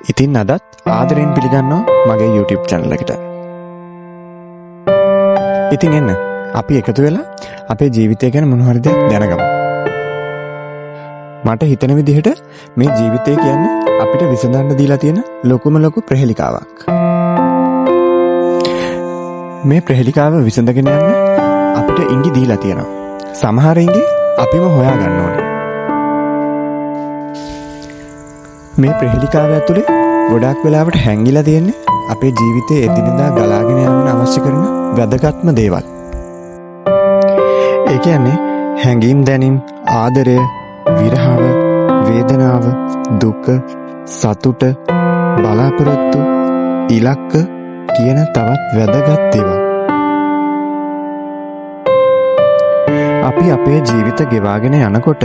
ඉතින් අදත් ආදරයෙන් පිළිගන්නවා මගේ YouTube channel එකට. ඉතින් එන්න අපි එකතු වෙලා අපේ ජීවිතය ගැන මොන හරි දෙයක් දැනගමු. මට හිතෙන විදිහට මේ ජීවිතය කියන්නේ අපිට විසඳන්න දීලා තියෙන ලොකුම ප්‍රහෙලිකාවක්. මේ ප්‍රහෙලිකාව විසඳගෙන යන්න අපිට ඉඟි දීලා තියෙනවා. සමහර ඉඟි අපිම හොයා ගන්න ඕනේ. මේ ප්‍රහෙලිකාව ඇතුලේ ගොඩාක් වෙලාවට හැංගිලා තියෙන්නේ අපේ ජීවිතයේ එදිනෙදා ගලාගෙන යන්න අවශ්‍ය කරන වැදගත්ම දේවල්. ඒ කියන්නේ හැඟීම් දැනීම්, ආදරය, විරහව, වේදනාව, දුක, සතුට, බලාපොරොත්තු, ඉලක්ක කියන තවත් වැදගත් දේවල්. අපි අපේ ජීවිත ගෙවාගෙන යනකොට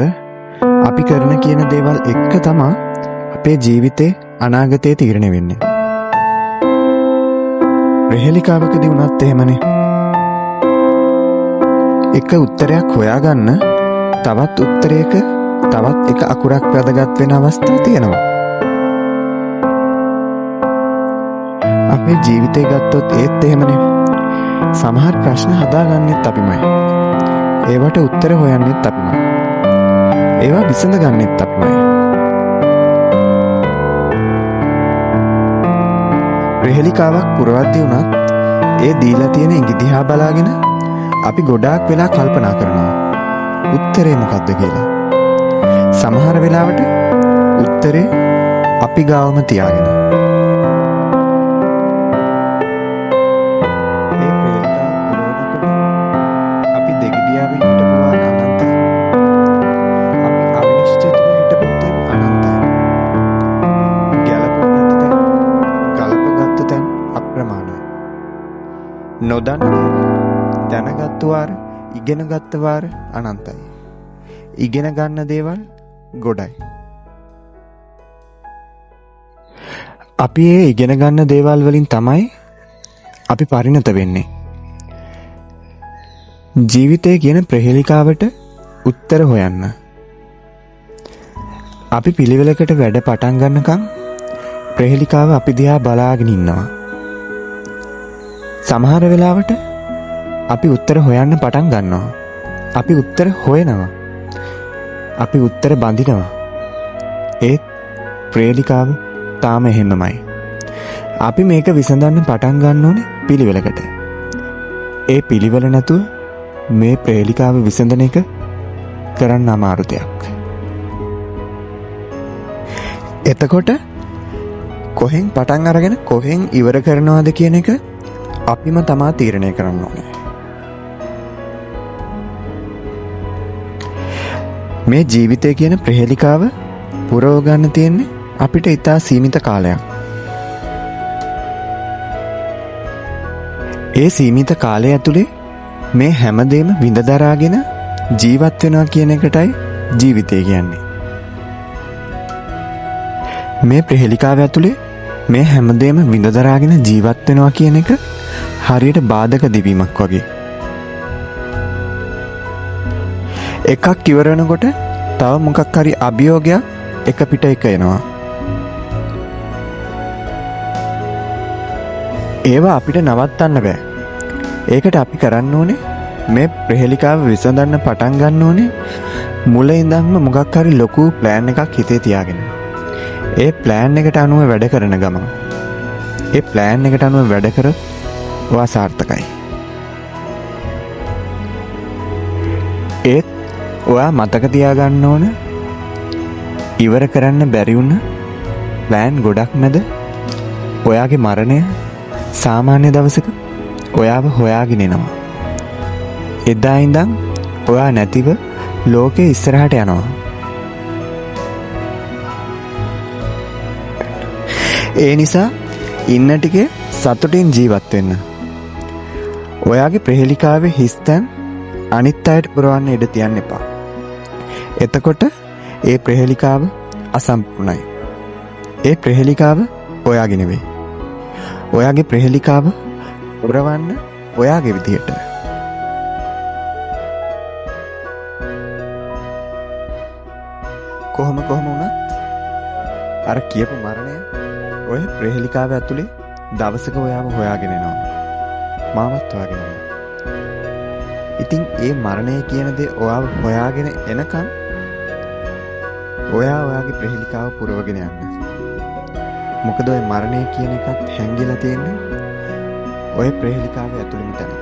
අපි කරන කියන දේවල් එක්ක තමයි අපේ ජීවිතේ අනාගතේ තීරණය වෙන්නේ. ප්‍රහෙලිකාවකදී වුණත් එහෙමනේ. එක උත්තරයක් හොයාගන්න තවත් උත්තරයක තවත් එක අකුරක් වැදගත් වෙන අවස්ථා තියෙනවා. අපේ ජීවිතේ ගත්තොත් ඒත් එහෙමනේ. සමහර ප්‍රශ්න හදාගන්නෙත් අපිමයි. ඒවට උත්තර හොයන්නෙත් අපිමයි. ඒවා විසඳගන්නෙත් අපිමයි. ප්‍රහෙලිකාවක් පුරවද්දී වුණත් ඒ දීලා තියෙන ඉඟි දිහා බලාගෙන අපි ගොඩාක් වෙලා කල්පනා කරනවා උත්තරේ මොකක්ද කියලා. සමහර වෙලාවට උත්තරේ අපි ගාවම තියාගෙන. ඒ ප්‍රහෙලිකාව පුරවනකොට අපි දෙගිඩියාවෙන් හිටපුවා අනන්තයි. අපි අවිනිශ්චිතව හිටපු තැන් අනන්තයි. ගැලපුණත් තැන්, ගලපගත්තු තැන් අප්‍රමාණයි. නොදන්න දේවල් දැනගත්තු වාර, ඉගෙනගත්ත වාර අනන්තයි. ඉගෙන ගන්න දේවල් ගොඩයි. අපි ඒ ඉගෙන ගන්න දේවල් වලින් තමයි අපි පරිණත වෙන්නේ. ජීවිතය කියන ප්‍රහෙලිකාවට උත්තර හොයන්න. අපි පිළිවෙලකට වැඩ පටන් ගන්නකම් ප්‍රහෙලිකාව අපි දිහා බලාගෙන ඉන්නවා. සමහර වෙලාවට අපි උත්තර හොයන්න පටන් ගන්නවා. අපි උත්තර හොයනවා. අපි උත්තර බඳිනවා. ඒත් ප්‍රේලිකාව තාම එහෙමමයි. අපි මේක විසඳන්න පටන් ගන්න ඕනේ පිළිවෙලකට. ඒ පිළිවෙල නැතුව මේ ප්‍රේලිකාව විසඳන එක කරන්න අමාරු දෙයක්. එතකොට කොහෙන් පටන් අරගෙන කොහෙන් ඉවර කරනවද කියන එක අපිම තමා තීරණය කරන්න ඕනේ. මේ ජීවිතය කියන ප්‍රහෙලිකාව පුරව ගන්න තියෙන්නේ අපිට ඉතා සීමිත කාලයක්. ඒ සීමිත කාලය ඇතුලේ මේ හැමදේම විඳ දරාගෙන ජීවත් වෙනවා කියන එකටයි ජීවිතය කියන්නේ. මේ ප්‍රහෙලිකාව ඇතුලේ මේ හැමදේම විඳ දරාගෙන ජීවත් වෙනවා කියන එක හරියට බාධක දිවීමක් වගේ. එකක් ඉවර වෙනකොට තව මොකක් හරි අභියෝගයක් එක පිට එක එනවා. ඒවා අපිට නවත්තන්න බෑ. ඒකට අපි කරන්න ඕනේ මේ ප්‍රහෙලිකාව විසඳන්න පටන් ගන්න ඕනේ මුල ඉඳන්ම මොකක් හරි ලොකු ප්ලෑන් එකක් හිතේ තියාගෙන. ඒ ප්ලෑන් එකට අනුව වැඩ කරන ගමන් ඒ ප්ලෑන් එකට අනුව වැඩ කරොත් ඔයා සාර්ථකයි. ඒත් ඔයා මතක තියාගන්න ඕන ඉවර කරන්න බැරි වුණ ප්ලෑන් ගොඩක් මැද ඔයාගේ මරණය සාමාන්‍ය දවසක ඔයාව හොයාගෙන එනවා. එදා ඉඳන් ඔයා නැතිව ලෝකේ ඉස්සරහට යනවා. ඒ නිසා ඉන්න ටිකේ සතුටින් ජීවත් වෙන්න. ඔයාගේ ප්‍රහෙලිකාවේ හිස්තැන් අනිත් අයට පුරවන්න ඉඩ තියන්න එපා. එතකොට ඒ ප්‍රහෙලිකාව අසම්පූර්ණයි. ඒ ප්‍රහෙලිකාව ඔයාගේ නෙවෙයි. ඔයාගේ ප්‍රහෙලිකාව පුරවන්න ඔයාගේ විදියට. කොහොම වුණත් අර කියපු මරණය ඔය ප්‍රහේලිකාව ඇතුලේ දවසක ඔයාව හොයාගෙන එනවා. මාවත් හොයාගෙන එනවා. ඉතින් ඒ මරණය කියන දේ ඔයාව හොයාගෙන එනකන් ඔයා ඔයාගේ ප්‍රහේලිකාව පුරවගෙන යන්න. මොකද ඔය මරණය කියන එකත් හැංගිලා තියෙන්නේ ඔය ප්‍රහේලිකාව ඇතුළේම තැනක.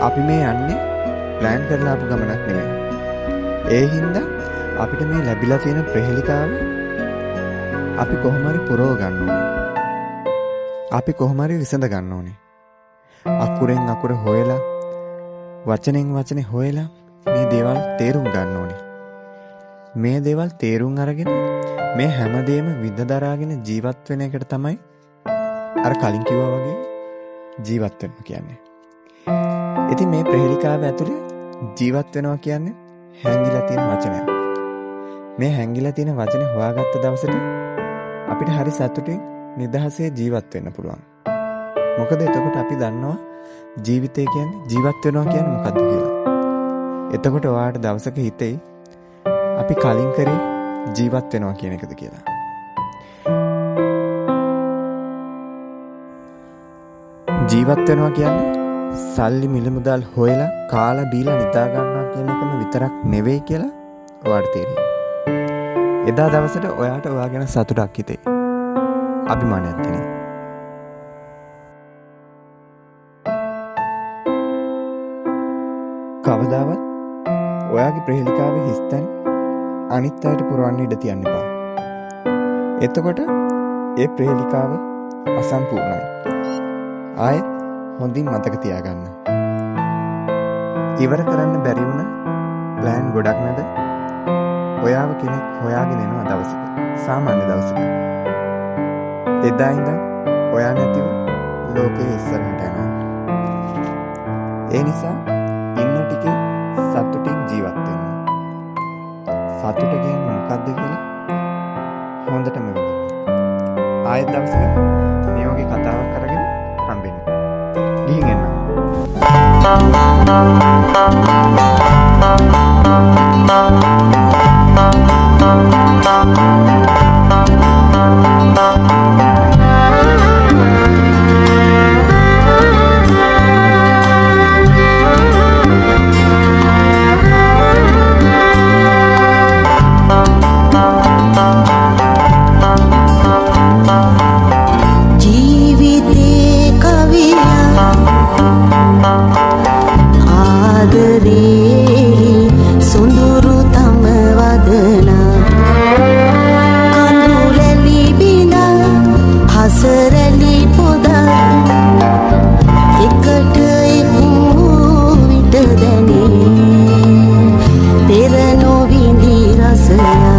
අපි මේ යන්නේ ප්ලෑන් කරලා ආපු ගමනක් නෙමෙයි. ඒ හින්දා අපිට මේ ලැබිලා තියෙන ප්‍රහේලිකාව අපි කොහොම හරි පුරව ගන්න ඕනේ. අපි කොහොම හරි විසඳ ගන්න ඕනේ. අකුරෙන් අකුර හොයලා වචනෙන් වචනේ හොයලා මේ දේවල් තේරුම් ගන්න ඕනේ. මේ දේවල් තේරුම් අරගෙන මේ හැමදේම විඳදරාගෙන ජීවත් වෙන එකට තමයි අර කලින් කිව්වා වගේ ජීවත් වෙනවා කියන්නේ. ඉතින් මේ ප්‍රහේලිකාව ඇතුලේ ජීවත් වෙනවා කියන්නේ හැංගිලා තියෙන වචනයක්. මේ හැංගිලා තියෙන වචනේ හොයාගත්ත දවසට අපිට හරි සතුටින් නිදහසේ ජීවත් වෙන්න පුළුවන්. මොකද එතකොට අපි දන්නවා ජීවිතය කියන්නේ ජීවත් වෙනවා කියන්නේ මොකක්ද කියලා. එතකොට ඔයාට දවසක හිතෙයි අපි කලින් කරේ ජීවත් වෙනවා කියන එකද කියලා. ජීවත් වෙනවා කියන්නේ සල්ලි මිල මුදල් හොයලා කාලා බීලා නිදා ගන්නවා කියන එකම විතරක් නෙවෙයි කියලා ඔයාට තේරෙයි. එදා දවසට ඔයාට ඔයා ගැන සතුටක් හිතෙයි. අභිමානයක් දැනෙයි. කවදාවත් ඔයාගේ ප්‍රහේලිකාවේ හිස්තැන් අනිත් අයට පුරවන්න ඉඩ තියන්න එපා. එතකොට ඒ ප්‍රහේලිකාව අසම්පූර්ණයි. ආයෙත් හොඳින් මතක තියාගන්න. ඉවර කරන්න බැරි වුණ ප්ලෑන් ගොඩක් නැද ඔයාව කෙනෙක් හොයාගෙන එනවා දවසක. සාමාන්‍ය දවසක. එදා ඉඳන් ඔයා නැතිව ලෝකයේ ඉස්සරහට යනවා. ඒ නිසා ඉන්න ටිකේ සතුටින් ජීවත් වෙන්න. සතුට කියන්නේ මොකක්ද කියලා හොඳටම විඳින්න. ආයෙත් දවසක මේ වගේ කතාවක් අරගෙන හම්බෙන්න. ගිහින් එන්න. Pera no vindi rasa